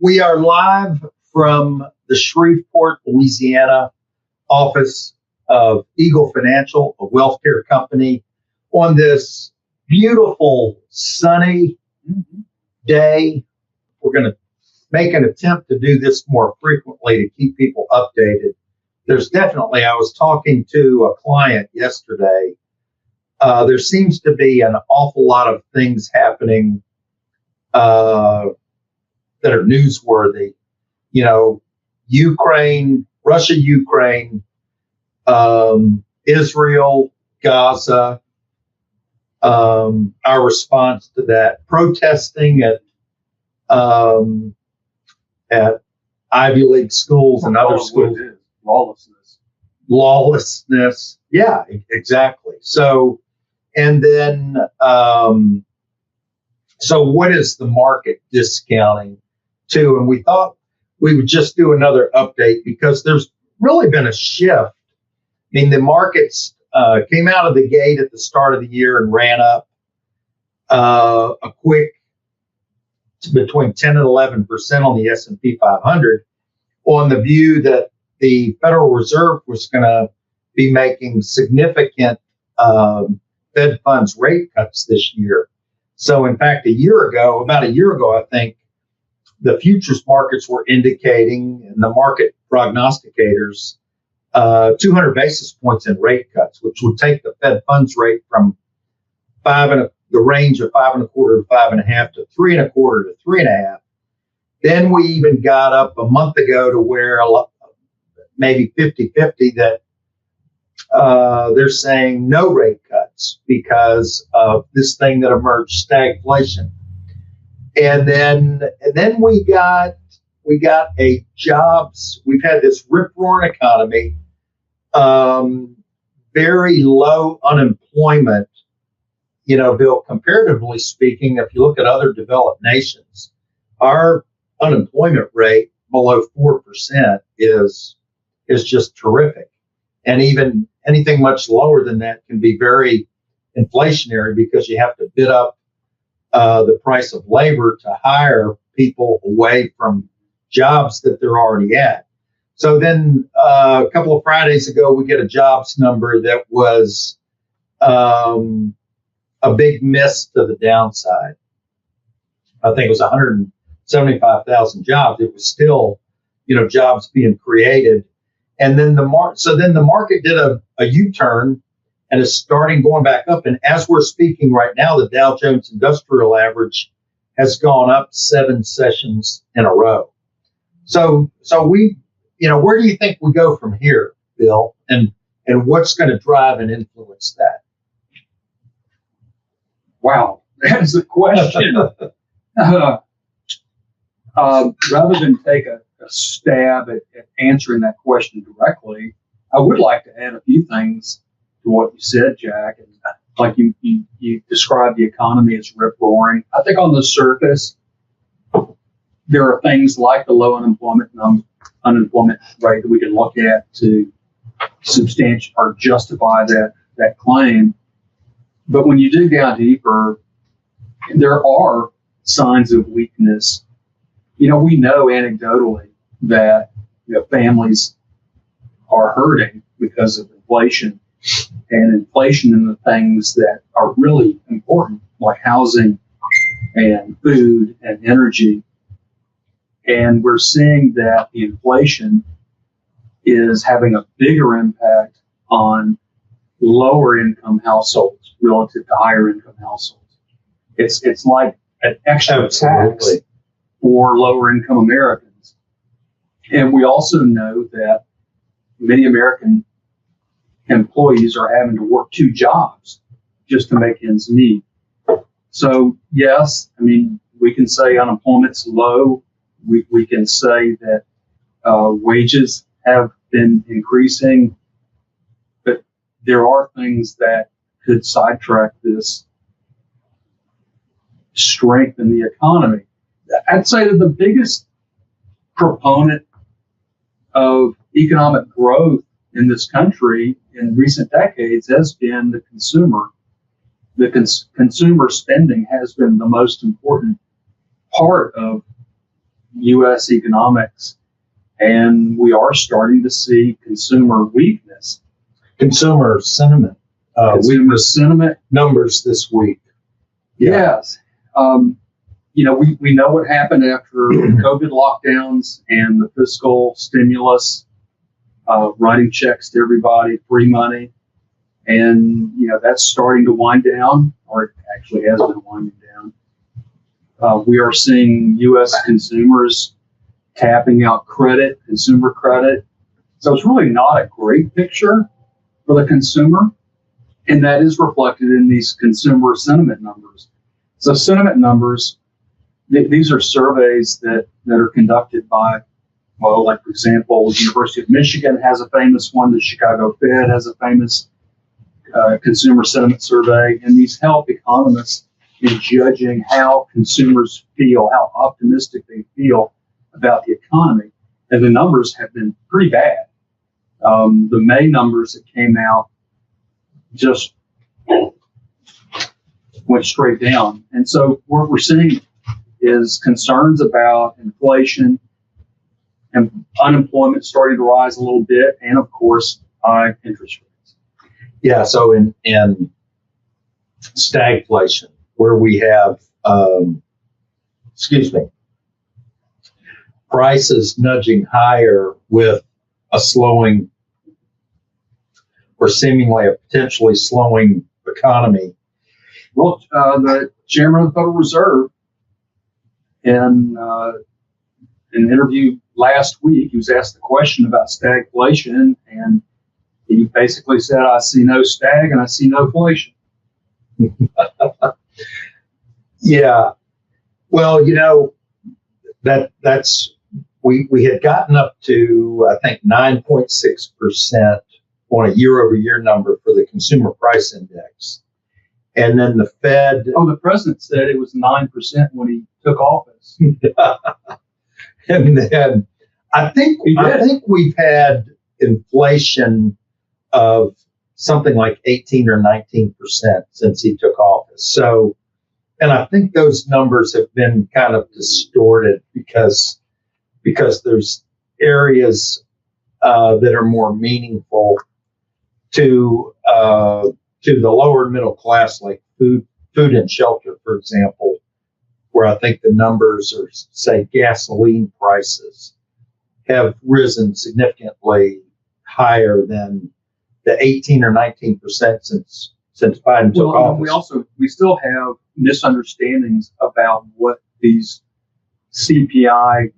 We are live from the Shreveport, Louisiana office of Eagle Financial, a wealth care company, on this beautiful sunny day. We're going to make an attempt to do this more frequently to keep people updated. I was talking to a client yesterday. There seems to be an awful lot of things happening that are newsworthy. You know, Russia, Ukraine, Israel, Gaza, our response to that, protesting at Ivy League schools and other schools. Lawlessness. Yeah, exactly. So, and then, so what is the market discounting to? And we thought we would just do another update because there's really been a shift. I mean, the markets came out of the gate at the start of the year and ran up a quick between 10 and 11% on the S&P 500 on the view that the Federal Reserve was going to be making significant Fed funds rate cuts this year. So, in fact, about a year ago, I think the futures markets were indicating, and the market prognosticators, 200 basis points in rate cuts, which would take the Fed funds rate from the range of 5.25 to 5.5 to 3.25 to 3.5. Then we even got up a month ago to where maybe 50-50 that they're saying no rate cuts because of this thing that emerged, stagflation. And then we got a jobs. We've had this rip-roaring economy, very low unemployment. You know, Bill, comparatively speaking, if you look at other developed nations, our unemployment rate below 4% is just terrific. And even anything much lower than that can be very inflationary because you have to bid up the price of labor to hire people away from jobs that they're already at. So then a couple of Fridays ago, we get a jobs number that was a big miss to the downside. I think it was 175,000 jobs. It was still, jobs being created. And then the market did a U-turn and is starting going back up. And as we're speaking right now, the Dow Jones Industrial Average has gone up 7 sessions in a row. So we, where do you think we go from here, Bill? And what's going to drive and influence that? Wow, that's a question. Rather than take a stab at answering that question directly, I would like to add a few things to what you said, Jack. And like you described the economy as rip-roaring. I think on the surface, there are things like the low unemployment rate that we can look at to substantiate or justify that claim. But when you dig down deeper, there are signs of weakness. We know anecdotally that families are hurting because of inflation, and inflation in the things that are really important, like housing and food and energy. And we're seeing that the inflation is having a bigger impact on lower income households relative to higher income households. It's like an extra tax for lower income Americans. And we also know that many American employees are having to work 2 jobs just to make ends meet. So yes, we can say unemployment's low. We can say that wages have been increasing, but there are things that could sidetrack this strength in the economy. I'd say that the biggest proponent of economic growth in this country in recent decades has been the consumer. The consumer spending has been the most important part of U.S. economics, and we are starting to see consumer weakness. Consumer sentiment. Consumer sentiment numbers this week. Yes. We know what happened after COVID lockdowns and the fiscal stimulus, writing checks to everybody, free money. And, that's starting to wind down, or it actually has been winding down. We are seeing U.S. consumers tapping out credit, consumer credit. So it's really not a great picture for the consumer. And that is reflected in these consumer sentiment numbers. So sentiment numbers, these are surveys that are conducted by, like, for example, the University of Michigan has a famous one. The Chicago Fed has a famous consumer sentiment survey. And these help economists in judging how consumers feel, how optimistic they feel about the economy. And the numbers have been pretty bad. The May numbers that came out just went straight down. And so what we're seeing is concerns about inflation and unemployment starting to rise a little bit, and of course, high interest rates. Yeah, so in stagflation, where we have, prices nudging higher with a slowing or seemingly a potentially slowing economy. Well, the chairman of the Federal Reserve, in an interview last week, he was asked the question about stagflation, and he basically said, "I see no stag and I see no inflation." Yeah. Well, that's we had gotten up to, I think, 9.6% on a year-over-year number for the consumer price index. And then the Fed. Oh, the president said it was 9% when he took office. And then I think we've had inflation of something like 18 or 19% since he took office. So, and I think those numbers have been kind of distorted because there's areas that are more meaningful to the lower middle class, like food and shelter, for example, where I think the numbers are, say, gasoline prices have risen significantly higher than the 18 or 19% since Biden took office. We still have misunderstandings about what these CPI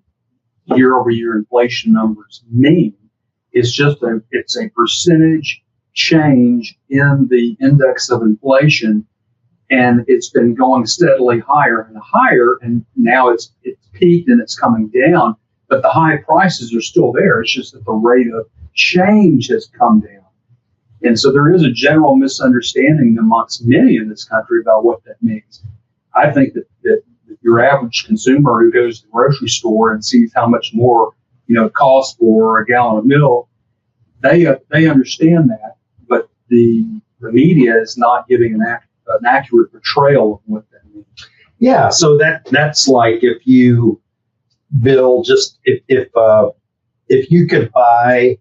year-over-year inflation numbers mean. It's a percentage change in the index of inflation, and it's been going steadily higher and higher, and now it's peaked and it's coming down, but the high prices are still there. It's just that the rate of change has come down. And so there is a general misunderstanding amongst many in this country about what that means. I think that your average consumer who goes to the grocery store and sees how much more it costs for a gallon of milk, they understand that, but the media is not giving an accurate portrayal of what that means. Yeah, so that's like if you, Bill, just if you could buy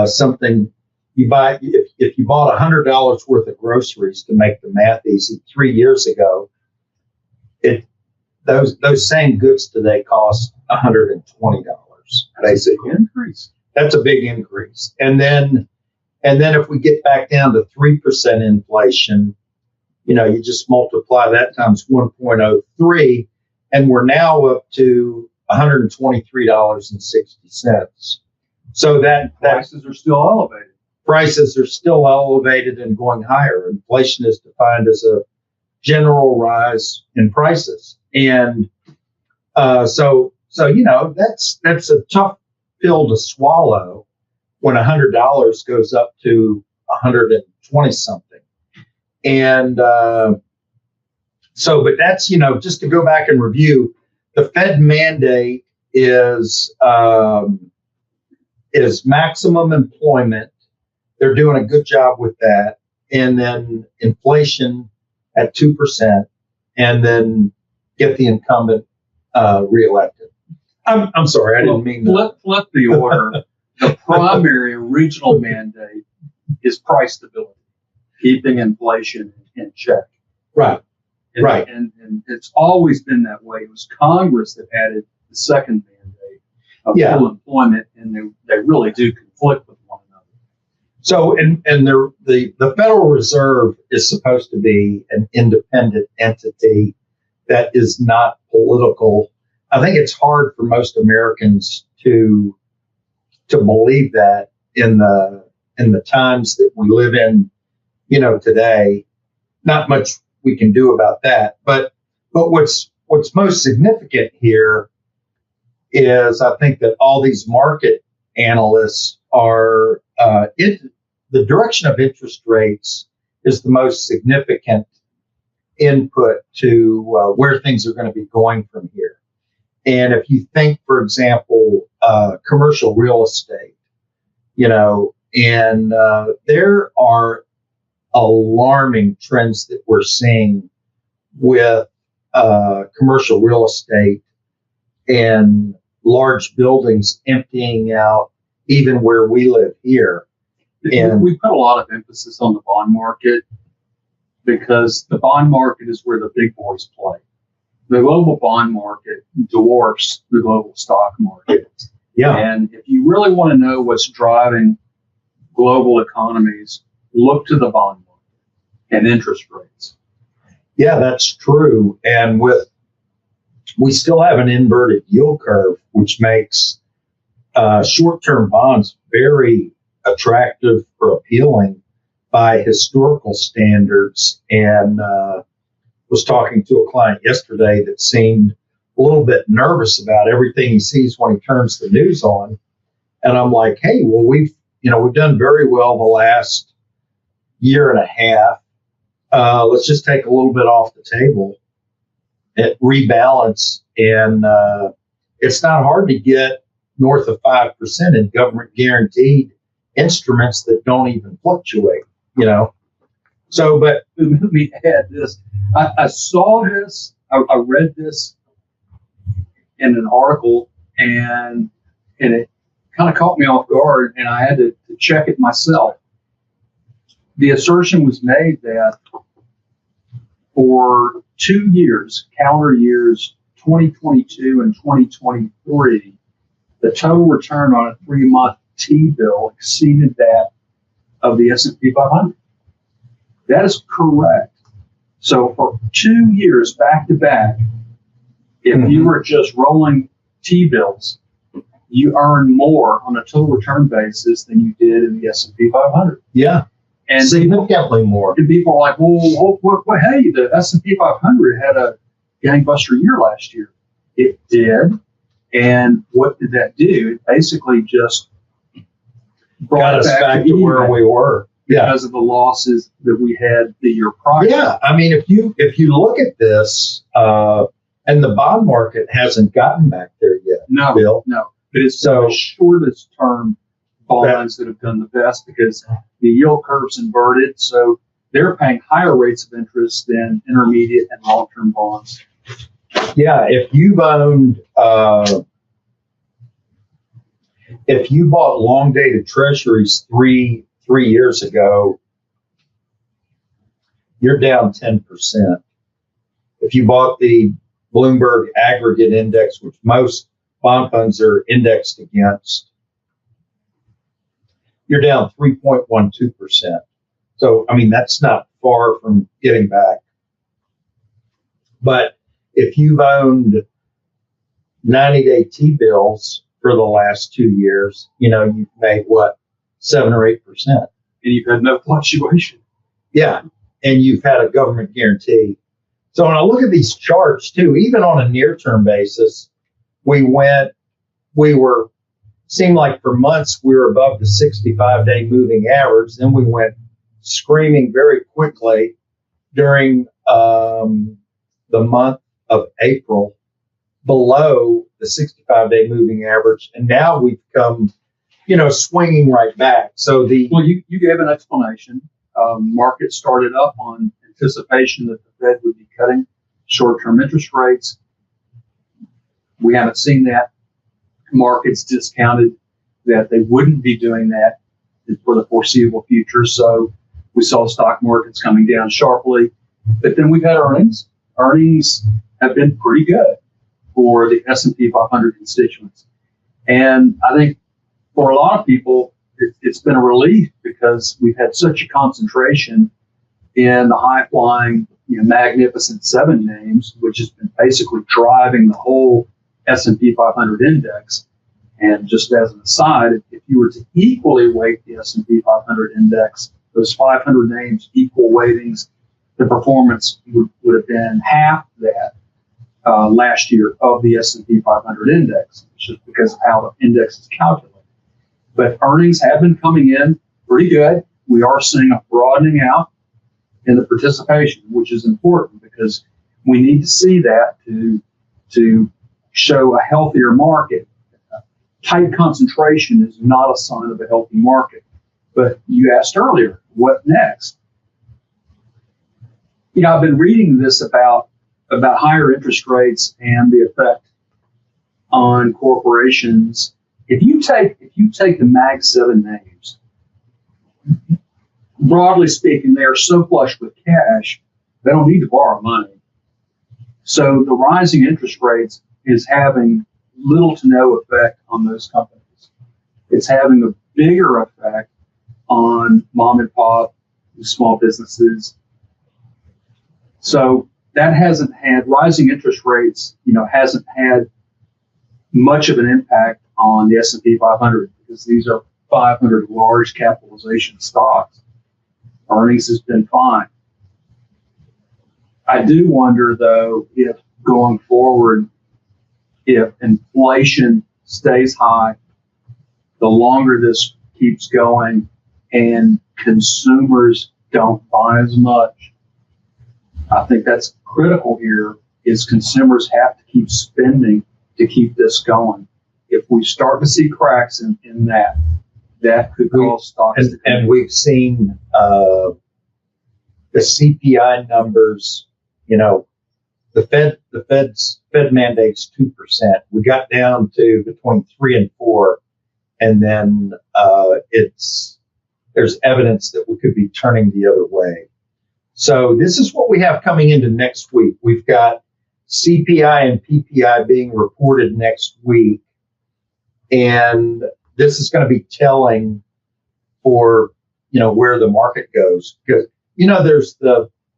something, if you bought $100 worth of groceries, to make the math easy, 3 years ago, those same goods today cost $120. Basically, increase. That's a big increase. And then if we get back down to 3% inflation, you just multiply that times 1.03, and we're now up to $123.60. So that prices are still elevated. Prices are still elevated and going higher. Inflation is defined as a general rise in prices, and so that's a tough pill to swallow when $100 goes up to 120 something. And but that's, just to go back and review, the Fed mandate is maximum employment. They're doing a good job with that. And then inflation at 2%, and then get the incumbent reelected. I'm sorry, I didn't mean that. Flip the order. The primary regional mandate is price stability, keeping inflation in check. Right. Right. And it's always been that way. It was Congress that added the second mandate of full employment, and they really do conflict with one another. So, and the Federal Reserve is supposed to be an independent entity that is not political. I think it's hard for most Americans to believe that in the times that we live in, today. Not much we can do about that. But what's most significant here is I think that all these market analysts are the direction of interest rates is the most significant input to where things are going to be going from here. And if you think, for example, commercial real estate, and there are alarming trends that we're seeing with commercial real estate and large buildings emptying out, even where we live here. And we put a lot of emphasis on the bond market because the bond market is where the big boys play. The global bond market dwarfs the global stock market. Yeah. And if you really want to know what's driving global economies, look to the bond market and interest rates. Yeah, that's true. And we still have an inverted yield curve, which makes short-term bonds very attractive or appealing by historical standards. And was talking to a client yesterday that seemed a little bit nervous about everything he sees when he turns the news on. And I'm like, hey, well, we've done very well the last year and a half. Let's just take a little bit off the table and rebalance. And it's not hard to get north of 5% in government guaranteed instruments that don't even fluctuate, So, but let me add this. I saw this, I read this in an article, and it kind of caught me off guard, and I had to check it myself. The assertion was made that for 2 years, calendar years 2022 and 2023, the total return on a 3-month T-bill exceeded that of the S&P 500. That is correct. So for 2 years back to back, if you were just rolling T-bills, you earn more on a total return basis than you did in the S&P 500. Yeah, and significantly more. And people are like, well, hey, the S&P 500 had a gangbuster year last year. It did. And what did that do? It basically just brought us back to where we were. Because of the losses that we had the year prior. Yeah, I mean, if you look at this, and the bond market hasn't gotten back there yet. No, Bill. No. But it's the shortest term bonds that have done the best because the yield curve's inverted, so they're paying higher rates of interest than intermediate and long-term bonds. Yeah, if you've owned, if you bought long-dated treasuries three years ago, you're down 10%. If you bought the Bloomberg Aggregate Index, which most bond funds are indexed against, you're down 3.12%. So, I mean, that's not far from getting back. But if you've owned 90-day T-bills for the last 2 years, you've made what? 7 or 8%. And you've had no fluctuation. Yeah. And you've had a government guarantee. So when I look at these charts too, even on a near-term basis, seemed like for months we were above the 65-day moving average. Then we went screaming very quickly during the month of April below the 65-day moving average. And now we've come swinging right back. So you gave an explanation. Market started up on anticipation that the Fed would be cutting short-term interest rates. We haven't seen that markets discounted that they wouldn't be doing that for the foreseeable future. So we saw stock markets coming down sharply. But then we've had earnings. Earnings have been pretty good for the S&P 500 constituents. And I think for a lot of people, it's been a relief because we've had such a concentration in the high-flying, magnificent 7 names, which has been basically driving the whole S&P 500 index. And just as an aside, if you were to equally weight the S&P 500 index, those 500 names, equal weightings, the performance would have been half that last year of the S&P 500 index, just because of how the index is calculated. But earnings have been coming in pretty good. We are seeing a broadening out in the participation, which is important because we need to see that to show a healthier market. Tight concentration is not a sign of a healthy market. But you asked earlier, what next? I've been reading this about higher interest rates and the effect on corporations. If you take the Mag 7 names, broadly speaking, they are so flush with cash, they don't need to borrow money. So the rising interest rates is having little to no effect on those companies. It's having a bigger effect on mom and pop, small businesses. So that hasn't had rising interest rates, hasn't had much of an impact on the S&P 500 because these are 500 large capitalization stocks. Earnings has been fine. I do wonder, though, if going forward, if inflation stays high, the longer this keeps going and consumers don't buy as much, I think that's critical here is consumers have to keep spending to keep this going. If we start to see cracks in that could cause stocks to come and we've seen the CPI numbers, the Fed mandates 2%. We got down to between 3 and 4, and then there's evidence that we could be turning the other way. So this is what we have coming into next week. We've got CPI and PPI being reported next week, and this is going to be telling for where the market goes because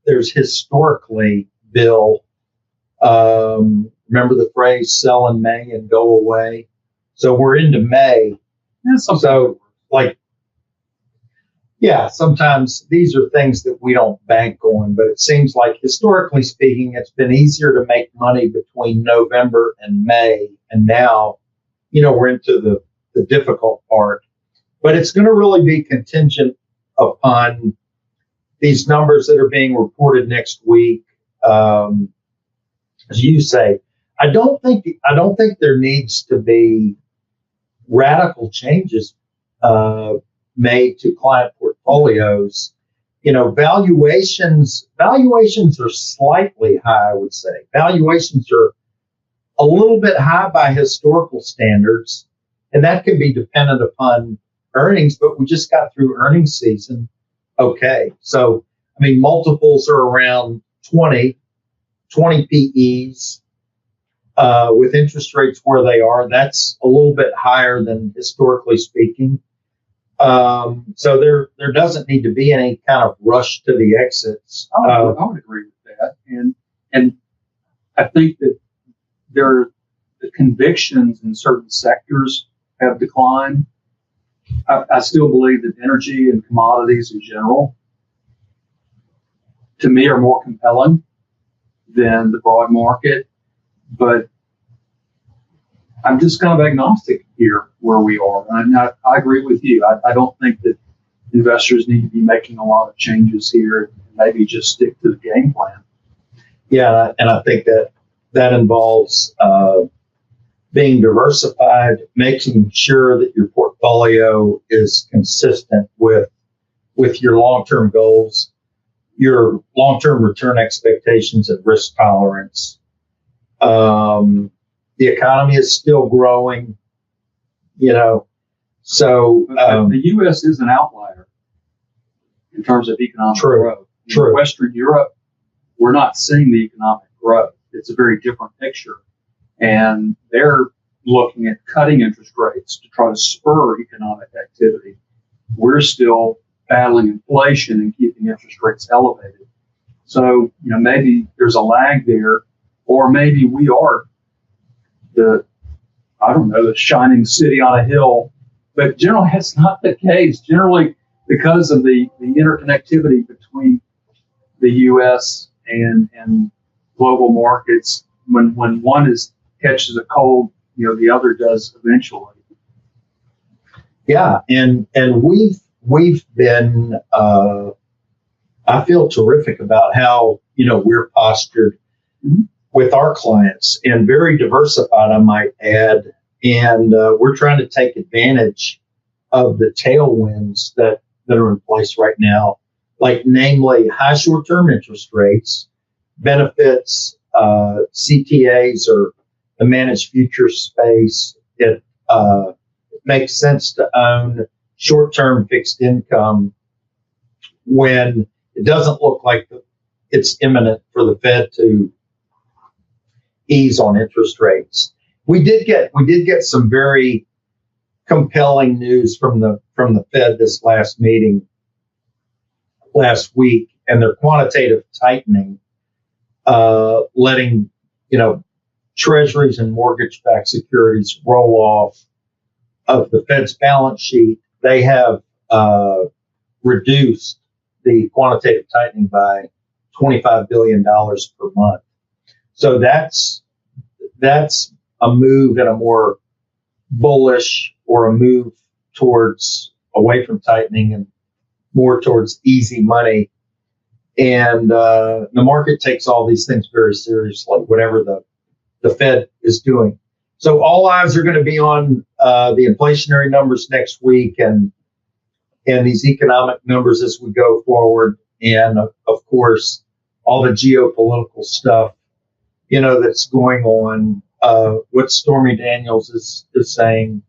there's historically, Bill. Remember the phrase "sell in May and go away"? So we're into May. Sometimes these are things that we don't bank on, but it seems like historically speaking, it's been easier to make money between November and May. And now, we're into the difficult part, but it's going to really be contingent upon these numbers that are being reported next week. As you say, I don't think there needs to be radical changes made to client portfolios. Valuations are slightly high, I would say. Valuations are a little bit high by historical standards, and that can be dependent upon earnings, but we just got through earnings season. Okay. So, multiples are around 20 PEs, with interest rates where they are. That's a little bit higher than historically speaking. So there doesn't need to be any kind of rush to the exits. I would agree with that. And I think that the convictions in certain sectors have declined. I still believe that energy and commodities in general, to me, are more compelling than the broad market. But I'm just kind of agnostic here where we are. And I agree with you. I don't think that investors need to be making a lot of changes here. Maybe just stick to the game plan. Yeah, and I think that involves being diversified, making sure that your portfolio is consistent with your long-term goals, your long-term return expectations and risk tolerance. The economy is still growing. you know. So the U.S. is an outlier in terms of economic True. growth. In True. Western Europe, we're not seeing the economic growth. It's a very different picture. And they're looking at cutting interest rates to try to spur economic activity. We're still battling inflation and keeping interest rates elevated. So, maybe there's a lag there, or maybe we are the shining city on a hill. But generally, that's not the case. Generally, because of the interconnectivity between the U.S. and global markets, when one catches a cold, the other does eventually. Yeah, and we've been. I feel terrific about how we're postured with our clients, and very diversified, I might add. And we're trying to take advantage of the tailwinds that are in place right now, like namely high short-term interest rates, benefits, CTAs, or the managed future space. It makes sense to own short-term fixed income when it doesn't look like it's imminent for the Fed to ease on interest rates. We did get some very compelling news from the Fed this last meeting last week, and their quantitative tightening, letting treasuries and mortgage-backed securities roll off of the Fed's balance sheet. They have reduced the quantitative tightening by $25 billion per month. So that's a move in a more bullish, or a move towards away from tightening and more towards easy money. And the market takes all these things very seriously, whatever the Fed is doing. So all eyes are going to be on the inflationary numbers next week, and these economic numbers as we go forward. And of course, all the geopolitical stuff, that's going on, what Stormy Daniels is saying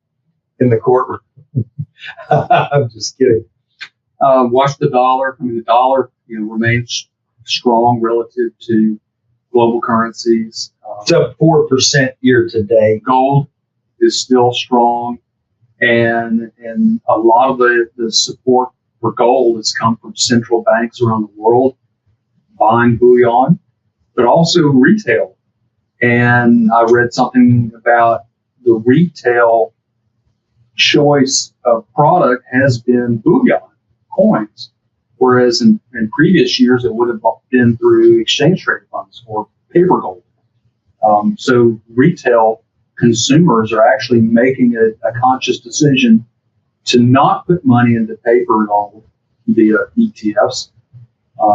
in the courtroom. I'm just kidding. Watch the dollar. The dollar, remains strong relative to global currencies. It's up 4% year to date. Gold is still strong, and a lot of the support for gold has come from central banks around the world buying bullion, but also retail. And I read something about the retail choice of product has been bullion coins, whereas in previous years it would have been through exchange traded funds or paper gold. So retail consumers are actually making a conscious decision to not put money into paper gold via ETFs,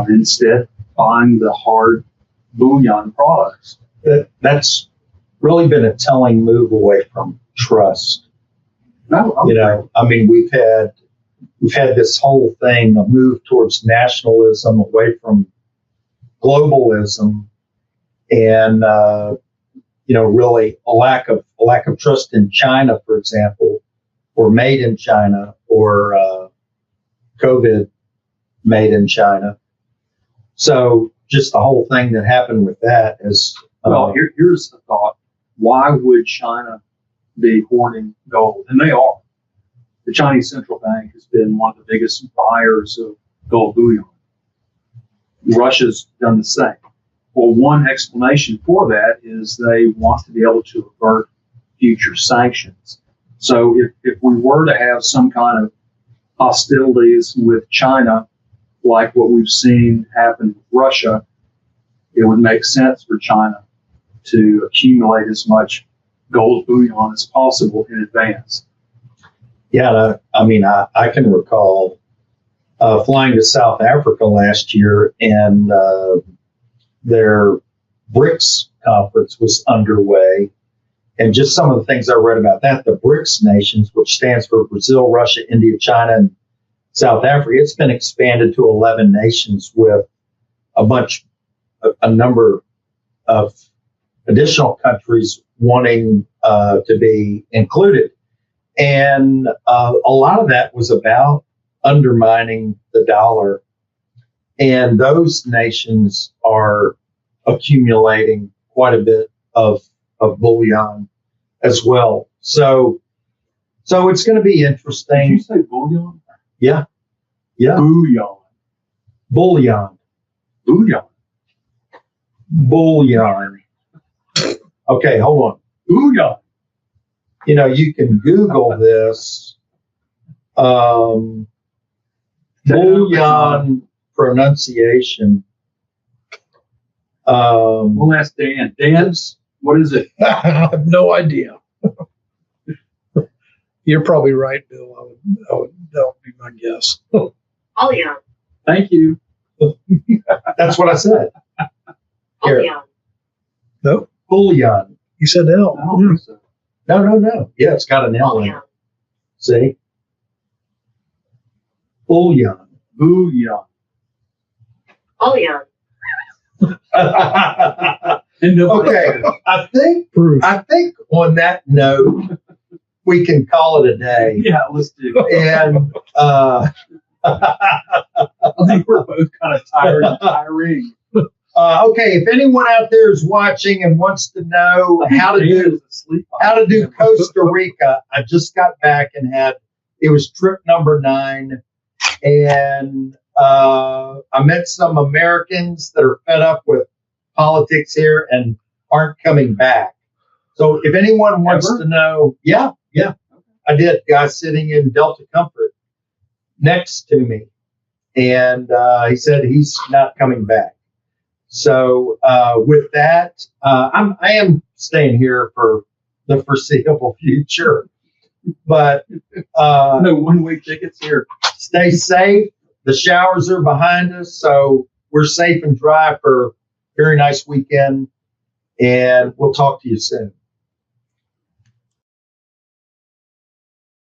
instead buying the hard bullion products. That's really been a telling move away from trust. We've had this whole thing, a move towards nationalism away from globalism, and really a lack of trust in China, for example, or made in China, or COVID made in China. So just the whole thing that happened with that is. Here's the thought. Why would China be hoarding gold? And they are. The Chinese central bank has been one of the biggest buyers of gold bullion. Russia's done the same. Well, one explanation for that is they want to be able to avert future sanctions. So if we were to have some kind of hostilities with China, like what we've seen happen with Russia, it would make sense for China to accumulate as much gold bullion as possible in advance. Yeah, I can recall flying to South Africa last year, and their BRICS conference was underway. And just some of the things I read about that, the BRICS nations, which stands for Brazil, Russia, India, China, and South Africa, it's been expanded to 11 nations with a number of additional countries wanting to be included. And a lot of that was about undermining the dollar. And those nations are accumulating quite a bit of bullion as well. So it's going to be Did interesting. you say bullion? Yeah. Bullion. Bullion. Bullion. Okay, hold on. Bullion. You know, you can Google this. Bullion pronunciation. We'll ask Dan. Dan's, what is it? I have no idea. You're probably right, Bill. That would be my guess. Bullion. Thank you. That's what I said. Here. Bullion. Nope. Bullion. You said L. I don't think so. No. Yeah, it's got an L in it. Bullion. See? Bullion. Bullion. Bullion. Okay, I think Proof. on that note, we can call it a day. Yeah, let's do it. And I think we're both kind of tired and tiring. okay, if anyone out there is watching and wants to know how to do Costa Rica, I just got back and it was trip number 9, and I met some Americans that are fed up with politics here and aren't coming back. So if anyone wants to know, yeah, I did. Guy sitting in Delta Comfort next to me, and he said he's not coming back. So with that, I am staying here for the foreseeable future. But No one-way tickets here. stay safe. The showers are behind us, so we're safe and dry for a very nice weekend. And we'll talk to you soon.